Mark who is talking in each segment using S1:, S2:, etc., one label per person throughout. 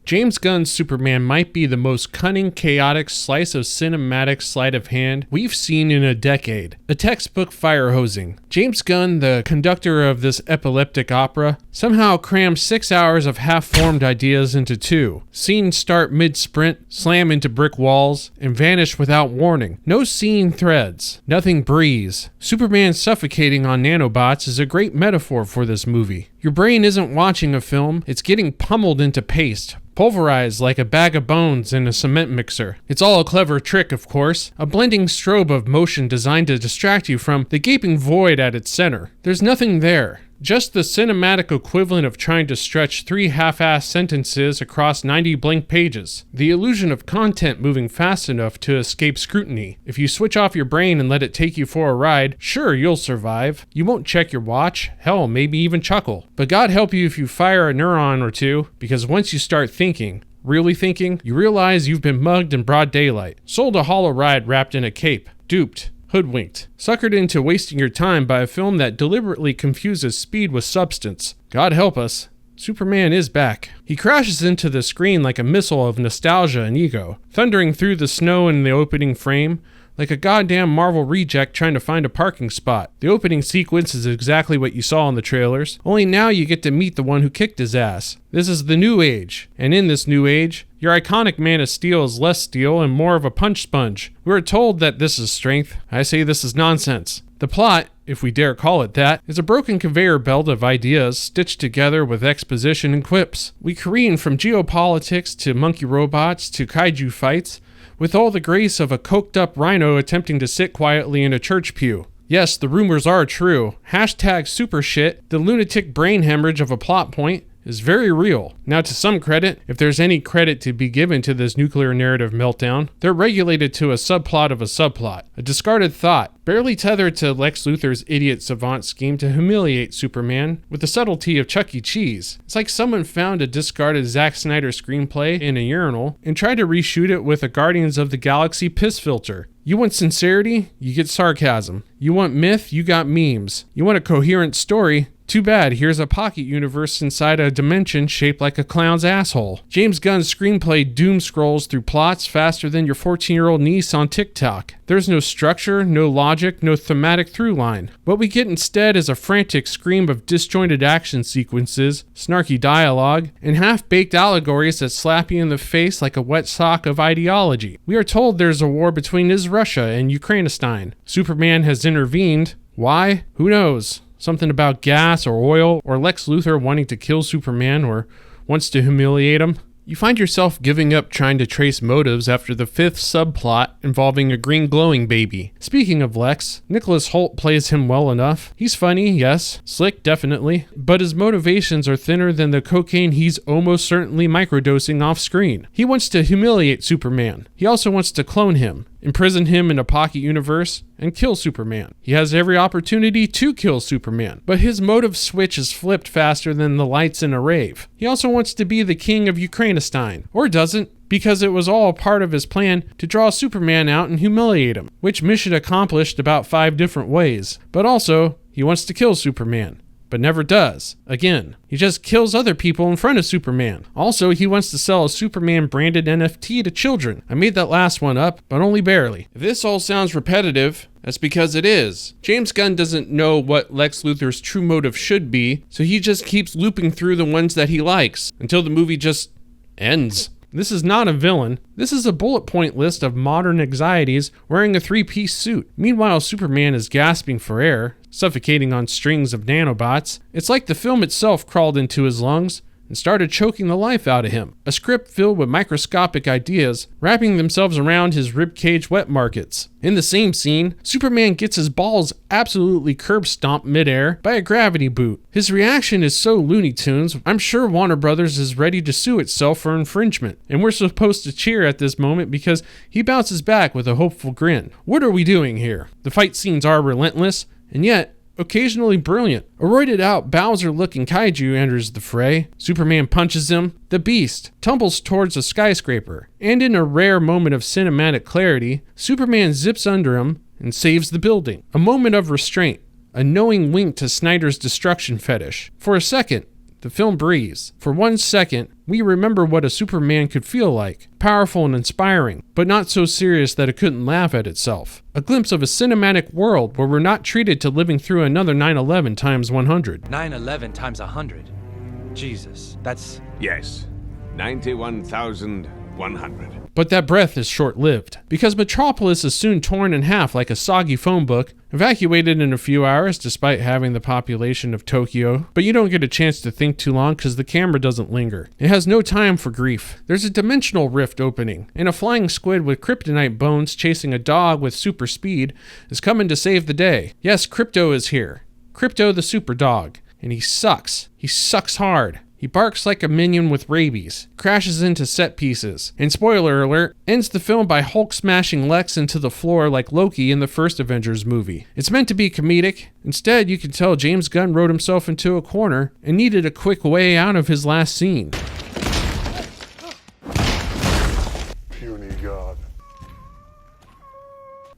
S1: James Gunn's Superman might be the most cunning, chaotic slice of cinematic sleight of hand we've seen in a decade. A textbook fire hosing. James Gunn, the conductor of this epileptic opera, somehow crammed 6 hours of half-formed ideas into 2. Scenes start mid-sprint, slam into brick walls, and vanish without warning. No scene threads. Nothing breathes. Superman suffocating on nanobots is a great metaphor for this movie. Your brain isn't watching a film, it's getting pummeled into paste. Pulverized like a bag of bones in a cement mixer. It's all a clever trick, of course, a blending strobe of motion designed to distract you from the gaping void at its center. There's nothing there. Just the cinematic equivalent of trying to stretch 3 half-assed sentences across 90 blank pages. The illusion of content moving fast enough to escape scrutiny. If you switch off your brain and let it take you for a ride, sure, you'll survive. You won't check your watch, hell, maybe even chuckle. But God help you if you fire a neuron or two, because once you start thinking, really thinking, you realize you've been mugged in broad daylight. Sold a hollow ride wrapped in a cape. Duped. Hoodwinked. Suckered into wasting your time by a film that deliberately confuses speed with substance. God help us. Superman is back. He crashes into the screen like a missile of nostalgia and ego, thundering through the snow in the opening frame, like a goddamn Marvel reject trying to find a parking spot. The opening sequence is exactly what you saw in the trailers, only now you get to meet the one who kicked his ass. This is the new age, and in this new age, your iconic Man of Steel is less steel and more of a punch sponge. We are told that this is strength. I say this is nonsense. The plot, if we dare call it that, is a broken conveyor belt of ideas stitched together with exposition and quips. We careen from geopolitics to monkey robots to kaiju fights, with all the grace of a coked-up rhino attempting to sit quietly in a church pew. Yes, the rumors are true. Hashtag super shit, the lunatic brain hemorrhage of a plot point, is very real. Now, to some credit, if there's any credit to be given to this nuclear narrative meltdown, they're regulated to a subplot of a subplot, a discarded thought, barely tethered to Lex Luthor's idiot savant scheme to humiliate Superman with the subtlety of Chuck E. Cheese. It's like someone found a discarded Zack Snyder screenplay in a urinal and tried to reshoot it with a Guardians of the Galaxy piss filter. You want sincerity? You get sarcasm. You want myth? You got memes. You want a coherent story? Too bad, here's a pocket universe inside a dimension shaped like a clown's asshole. James Gunn's screenplay doom scrolls through plots faster than your 14-year-old niece on TikTok. There's no structure, no logic, no thematic through line. What we get instead is a frantic scream of disjointed action sequences, snarky dialogue, and half-baked allegories that slap you in the face like a wet sock of ideology. We are told there's a war between Russia and Ukrainistan. Superman has intervened. Why? Who knows? Something about gas or oil, or Lex Luthor wanting to kill Superman or wants to humiliate him. You find yourself giving up trying to trace motives after the 5th subplot involving a green glowing baby. Speaking of Lex, Nicholas Hoult plays him well enough. He's funny, yes. Slick, definitely. But his motivations are thinner than the cocaine he's almost certainly microdosing off screen. He wants to humiliate Superman. He also wants to clone him, imprison him in a pocket universe, and kill Superman. He has every opportunity to kill Superman, but his motive switch is flipped faster than the lights in a rave. He also wants to be the king of Ukrainistan, or doesn't, because it was all part of his plan to draw Superman out and humiliate him, which mission accomplished about 5 different ways. But also, he wants to kill Superman, but never does. Again, he just kills other people in front of Superman. Also, he wants to sell a Superman branded NFT to children. I made that last one up, but only barely. If this all sounds repetitive, that's because it is. James Gunn doesn't know what Lex Luthor's true motive should be, so he just keeps looping through the ones that he likes until the movie just ends. This is not a villain. This is a bullet point list of modern anxieties wearing a 3-piece suit. Meanwhile, Superman is gasping for air, suffocating on strings of nanobots. It's like the film itself crawled into his lungs and started choking the life out of him. A script filled with microscopic ideas wrapping themselves around his ribcage wet markets. In the same scene, Superman gets his balls absolutely curb stomped midair by a gravity boot. His reaction is so Looney Tunes, I'm sure Warner Brothers is ready to sue itself for infringement. And we're supposed to cheer at this moment because he bounces back with a hopeful grin. What are we doing here? The fight scenes are relentless, and yet occasionally brilliant. A roided out Bowser-looking kaiju enters the fray. Superman punches him. The Beast tumbles towards a skyscraper. And in a rare moment of cinematic clarity, Superman zips under him and saves the building. A moment of restraint. A knowing wink to Snyder's destruction fetish. For a second, The film breathes. For 1 second, we remember what a Superman could feel like. Powerful and inspiring, but not so serious that it couldn't laugh at itself. A glimpse of a cinematic world where we're not treated to living through another 9/11 times 100.
S2: 9/11 times 100. Jesus, that's...
S3: Yes, 91,100.
S1: But that breath is short-lived, because Metropolis is soon torn in half like a soggy phone book, evacuated in a few hours despite having the population of Tokyo, but you don't get a chance to think too long because the camera doesn't linger. It has no time for grief. There's a dimensional rift opening, and a flying squid with kryptonite bones chasing a dog with super speed is coming to save the day. Yes, Crypto is here. Crypto the super dog. And he sucks. He sucks hard. He barks like a minion with rabies, crashes into set pieces, and spoiler alert, ends the film by Hulk smashing Lex into the floor like Loki in the first Avengers movie. It's meant to be comedic. Instead, you can tell James Gunn wrote himself into a corner and needed a quick way out of his last scene.
S4: Puny God.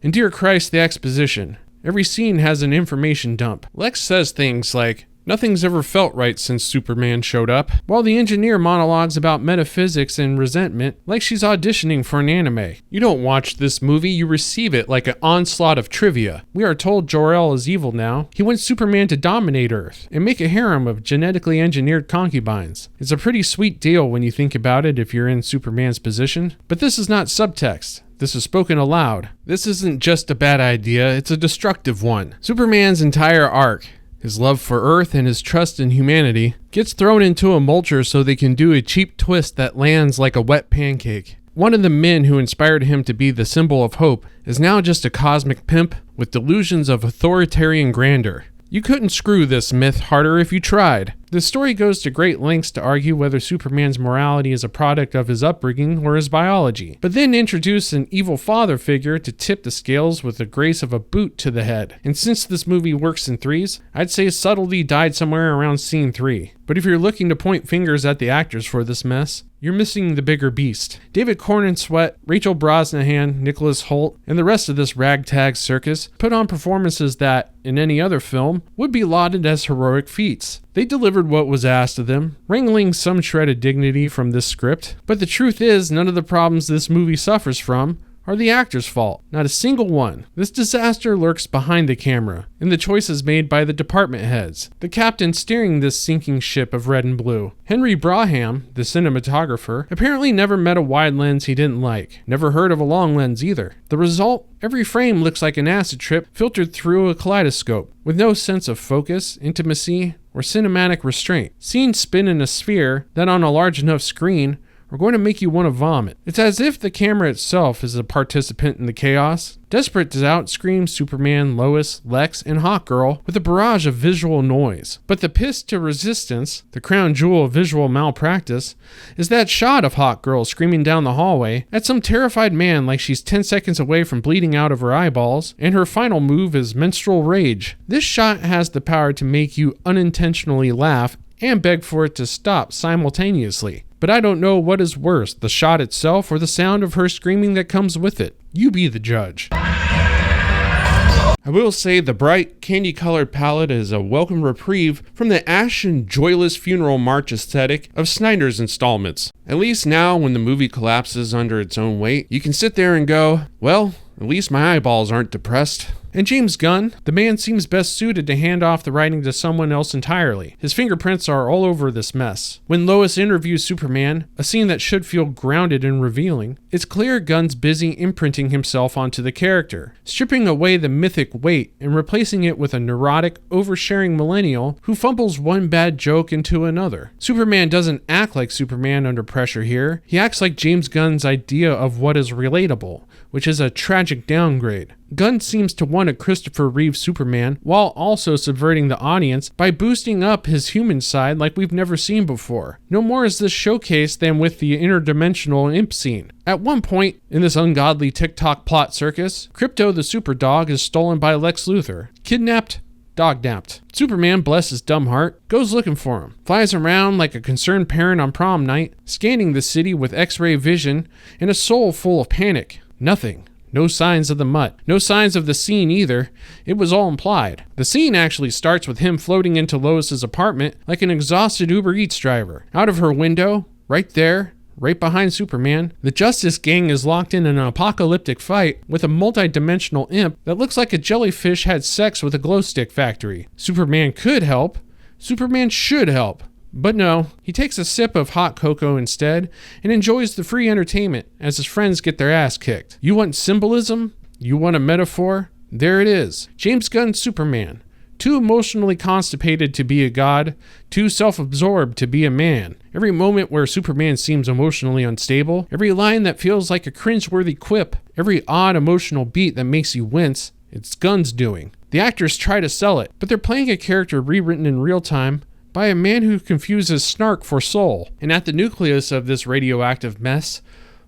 S1: And dear Christ, the exposition. Every scene has an information dump. Lex says things like, "Nothing's ever felt right since Superman showed up," while the engineer monologues about metaphysics and resentment like she's auditioning for an anime. You don't watch this movie, you receive it like an onslaught of trivia. We are told Jor-El is evil now. He wants Superman to dominate Earth and make a harem of genetically engineered concubines. It's a pretty sweet deal when you think about it if you're in Superman's position. But this is not subtext. This is spoken aloud. This isn't just a bad idea, it's a destructive one. Superman's entire arc, his love for Earth and his trust in humanity, gets thrown into a mulcher so they can do a cheap twist that lands like a wet pancake. One of the men who inspired him to be the symbol of hope is now just a cosmic pimp with delusions of authoritarian grandeur. You couldn't screw this myth harder if you tried. The story goes to great lengths to argue whether Superman's morality is a product of his upbringing or his biology, but then introduce an evil father figure to tip the scales with the grace of a boot to the head. And since this movie works in threes, I'd say subtlety died somewhere around scene 3. But if you're looking to point fingers at the actors for this mess, you're missing the bigger beast. David Corenswet, Rachel Brosnahan, Nicholas Hoult, and the rest of this ragtag circus put on performances that, in any other film, would be lauded as heroic feats. They delivered what was asked of them, wrangling some shred of dignity from this script. But the truth is, none of the problems this movie suffers from are the actor's fault. Not a single one. This disaster lurks behind the camera, in the choices made by the department heads, the captain steering this sinking ship of red and blue. Henry Braham, the cinematographer, apparently never met a wide lens he didn't like. Never heard of a long lens either. The result? Every frame looks like an acid trip filtered through a kaleidoscope, with no sense of focus, intimacy, or cinematic restraint. Scenes spin in a sphere that on a large enough screen are going to make you want to vomit. It's as if the camera itself is a participant in the chaos, desperate to outscream Superman, Lois, Lex, and Hawkgirl with a barrage of visual noise. But the piece to resistance, the crown jewel of visual malpractice, is that shot of Hawkgirl screaming down the hallway at some terrified man like she's 10 seconds away from bleeding out of her eyeballs, and her final move is menstrual rage. This shot has the power to make you unintentionally laugh and beg for it to stop simultaneously. But I don't know what is worse, the shot itself or the sound of her screaming that comes with it. You be the judge. I will say the bright, candy-colored palette is a welcome reprieve from the ashen, joyless funeral march aesthetic of Snyder's installments. At least now, when the movie collapses under its own weight, you can sit there and go, well, at least my eyeballs aren't depressed. And James Gunn, the man seems best suited to hand off the writing to someone else entirely. His fingerprints are all over this mess. When Lois interviews Superman, a scene that should feel grounded and revealing, it's clear Gunn's busy imprinting himself onto the character, stripping away the mythic weight and replacing it with a neurotic, oversharing millennial who fumbles one bad joke into another. Superman doesn't act like Superman under pressure here. He acts like James Gunn's idea of what is relatable, which is a tragic downgrade. Gunn seems to want a Christopher Reeve Superman while also subverting the audience by boosting up his human side like we've never seen before. No more is this showcased than with the interdimensional imp scene. At one point in this ungodly TikTok plot circus, Crypto the super dog is stolen by Lex Luthor, kidnapped, dog-napped. Superman, bless his dumb heart, goes looking for him, flies around like a concerned parent on prom night, scanning the city with X-ray vision and a soul full of panic. Nothing. No signs of the mutt. No signs of the scene either. It was all implied. The scene actually starts with him floating into Lois's apartment like an exhausted Uber Eats driver. Out of her window, right there, right behind Superman, the Justice Gang is locked in an apocalyptic fight with a multi-dimensional imp that looks like a jellyfish had sex with a glow stick factory. Superman could help. Superman should help. But no, he takes a sip of hot cocoa instead and enjoys the free entertainment as his friends get their ass kicked. You want symbolism? You want a metaphor? There it is. James Gunn's Superman. Too emotionally constipated to be a god, too self-absorbed to be a man. Every moment where Superman seems emotionally unstable, every line that feels like a cringeworthy quip, every odd emotional beat that makes you wince, it's Gunn's doing. The actors try to sell it, but they're playing a character rewritten in real time by a man who confuses snark for soul. And at the nucleus of this radioactive mess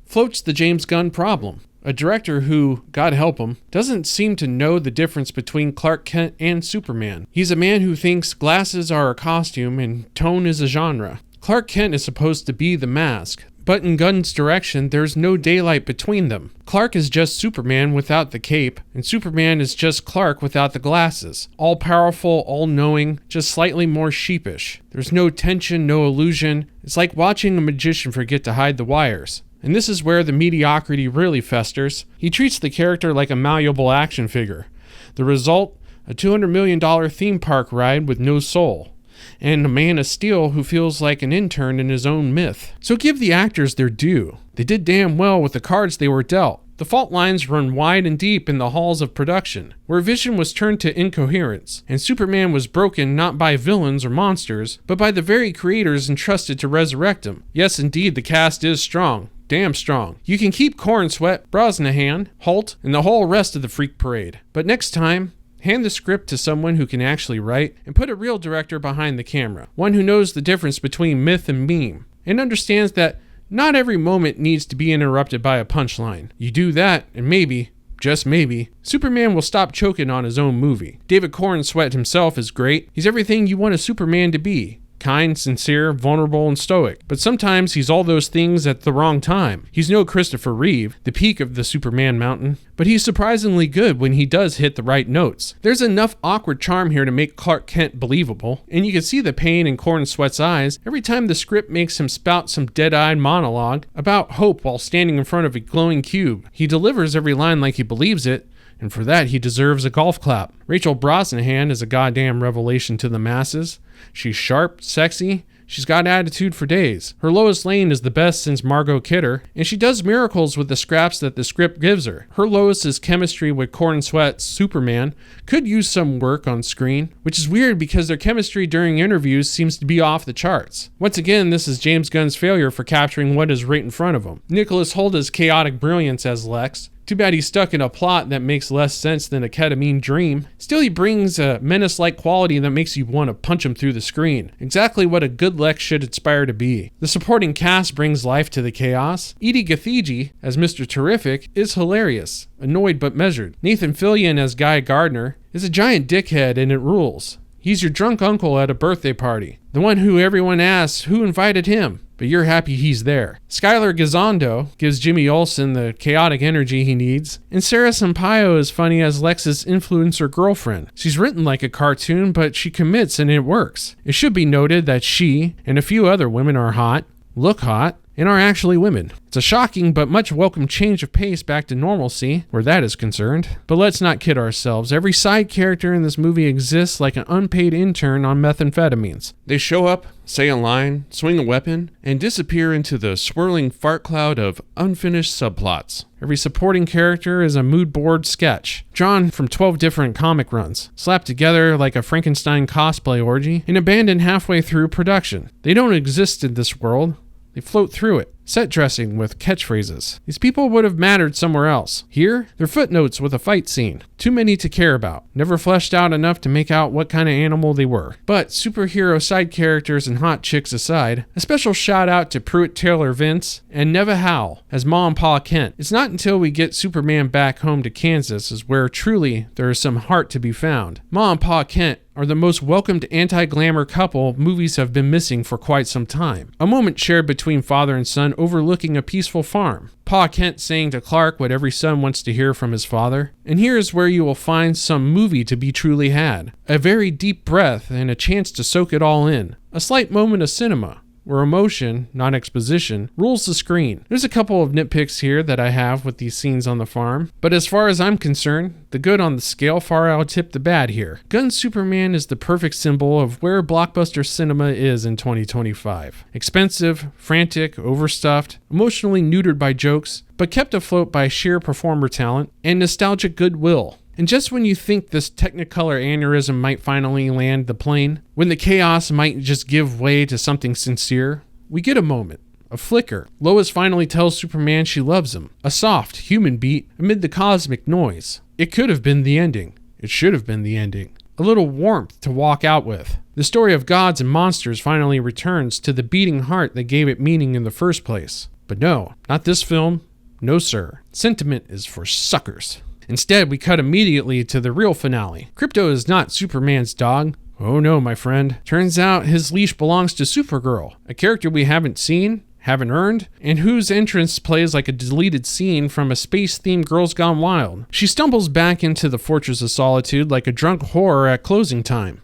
S1: floats the James Gunn problem. A director who, God help him, doesn't seem to know the difference between Clark Kent and Superman. He's a man who thinks glasses are a costume and tone is a genre. Clark Kent is supposed to be the mask, but in Gunn's direction, there's no daylight between them. Clark is just Superman without the cape, and Superman is just Clark without the glasses. All-powerful, all-knowing, just slightly more sheepish. There's no tension, no illusion. It's like watching a magician forget to hide the wires. And this is where the mediocrity really festers. He treats the character like a malleable action figure. The result, a $200 million theme park ride with no soul. And a man of steel who feels like an intern in his own myth. So give the actors their due. They did damn well with the cards they were dealt. The fault lines run wide and deep in the halls of production, where vision was turned to incoherence, and Superman was broken not by villains or monsters, but by the very creators entrusted to resurrect him. Yes, indeed, the cast is strong. Damn strong. You can keep Corenswet, Brosnahan, Holt, and the whole rest of the freak parade. But next time, hand the script to someone who can actually write and put a real director behind the camera. One who knows the difference between myth and meme and understands that not every moment needs to be interrupted by a punchline. You do that and maybe, just maybe, Superman will stop choking on his own movie. David Corenswet himself is great. He's everything you want a Superman to be. Kind, sincere, vulnerable, and stoic. But sometimes he's all those things at the wrong time. He's no Christopher Reeve, the peak of the Superman mountain, but he's surprisingly good when he does hit the right notes. There's enough awkward charm here to make Clark Kent believable, and you can see the pain in Corenswet's eyes every time the script makes him spout some dead-eyed monologue about hope while standing in front of a glowing cube. He delivers every line like he believes it, and for that he deserves a golf clap. Rachel Brosnahan is a goddamn revelation to the masses. She's sharp, sexy, she's got attitude for days. Her Lois Lane is the best since Margot Kidder, and she does miracles with the scraps that the script gives her. Her Lois's chemistry with Corenswet's Superman could use some work on screen, which is weird because their chemistry during interviews seems to be off the charts. Once again, this is James Gunn's failure for capturing what is right in front of him. Nicholas Holda's chaotic brilliance as Lex. Too bad he's stuck in a plot that makes less sense than a ketamine dream. Still, he brings a menace-like quality that makes you want to punch him through the screen. Exactly what a good Lex should aspire to be. The supporting cast brings life to the chaos. Edie Gathegi, as Mr. Terrific, is hilarious, annoyed but measured. Nathan Fillion as Guy Gardner is a giant dickhead and it rules. He's your drunk uncle at a birthday party. The one who everyone asks who invited him, but you're happy he's there. Skylar Gisondo gives Jimmy Olsen the chaotic energy he needs, and Sarah Sampaio is funny as Lex's influencer girlfriend. She's written like a cartoon, but she commits and it works. It should be noted that she and a few other women are hot, look hot, and are actually women. It's a shocking but much welcome change of pace back to normalcy, where that is concerned. But let's not kid ourselves. Every side character in this movie exists like an unpaid intern on methamphetamines. They show up, say a line, swing a weapon, and disappear into the swirling fart cloud of unfinished subplots. Every supporting character is a mood board sketch, drawn from 12 different comic runs, slapped together like a Frankenstein cosplay orgy, and abandoned halfway through production. They don't exist in this world. They float through it. Set dressing with catchphrases. These people would have mattered somewhere else. Here, they're footnotes with a fight scene. Too many to care about. Never fleshed out enough to make out what kind of animal they were. But superhero side characters and hot chicks aside, a special shout out to Pruitt Taylor Vince and Neva Howell as Ma and Pa Kent. It's not until we get Superman back home to Kansas is where truly there is some heart to be found. Ma and Pa Kent are the most welcomed anti-glamour couple movies have been missing for quite some time. A moment shared between father and son overlooking a peaceful farm. Pa Kent saying to Clark what every son wants to hear from his father. And here is where you will find some movie to be truly had. A very deep breath and a chance to soak it all in. A slight moment of cinema, where emotion, not exposition, rules the screen. There's a couple of nitpicks here that I have with these scenes on the farm, but as far as I'm concerned, the good on the scale far outtipped the bad here. Gunn's Superman is the perfect symbol of where blockbuster cinema is in 2025. Expensive, frantic, overstuffed, emotionally neutered by jokes, but kept afloat by sheer performer talent and nostalgic goodwill. And just when you think this Technicolor aneurysm might finally land the plane, when the chaos might just give way to something sincere, we get a moment, a flicker. Lois finally tells Superman she loves him, a soft, human beat amid the cosmic noise. It could have been the ending. It should have been the ending. A little warmth to walk out with. The story of gods and monsters finally returns to the beating heart that gave it meaning in the first place. But no, not this film. No, sir. Sentiment is for suckers. Instead, we cut immediately to the real finale. Krypto is not Superman's dog. Oh no, my friend. Turns out his leash belongs to Supergirl, a character we haven't seen, haven't earned, and whose entrance plays like a deleted scene from a space-themed Girls Gone Wild. She stumbles back into the Fortress of Solitude like a drunk whore at closing time.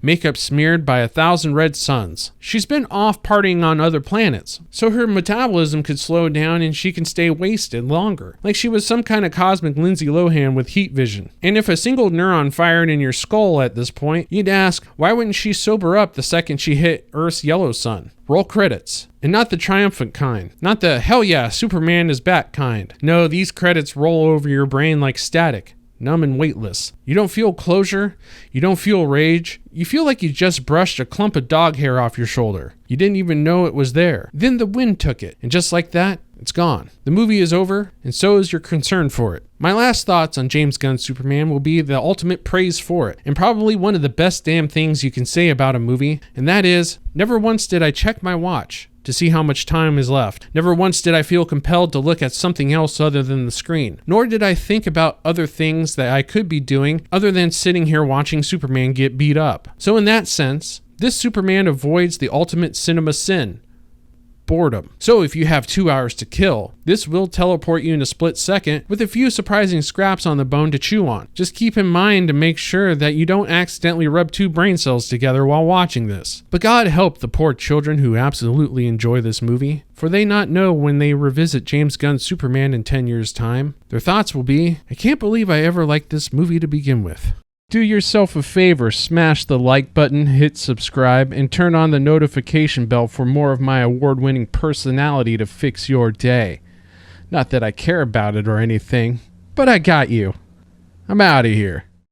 S1: Makeup smeared by 1,000 red suns. She's been off partying on other planets, so her metabolism could slow down and she can stay wasted longer, like she was some kind of cosmic Lindsay Lohan with heat vision. And if a single neuron fired in your skull at this point, you'd ask, why wouldn't she sober up the second she hit Earth's yellow sun? Roll credits. And not the triumphant kind. Not the hell yeah, Superman is back kind. No, these credits roll over your brain like static. Numb and weightless. You don't feel closure. You don't feel rage. You feel like you just brushed a clump of dog hair off your shoulder. You didn't even know it was there. Then the wind took it, and just like that, it's gone. The movie is over, and so is your concern for it. My last thoughts on James Gunn's Superman will be the ultimate praise for it, and probably one of the best damn things you can say about a movie, and that is, never once did I check my watch to see how much time is left. Never once did I feel compelled to look at something else other than the screen. Nor did I think about other things that I could be doing other than sitting here watching Superman get beat up. So in that sense, this Superman avoids the ultimate cinema sin. Boredom. So if you have 2 hours to kill, this will teleport you in a split second with a few surprising scraps on the bone to chew on. Just keep in mind to make sure that you don't accidentally rub 2 brain cells together while watching this. But God help the poor children who absolutely enjoy this movie, for they not know when they revisit James Gunn's Superman in 10 years' time, their thoughts will be, I can't believe I ever liked this movie to begin with. Do yourself a favor, smash the like button, hit subscribe, and turn on the notification bell for more of my award-winning personality to fix your day. Not that I care about it or anything, but I got you. I'm out of here.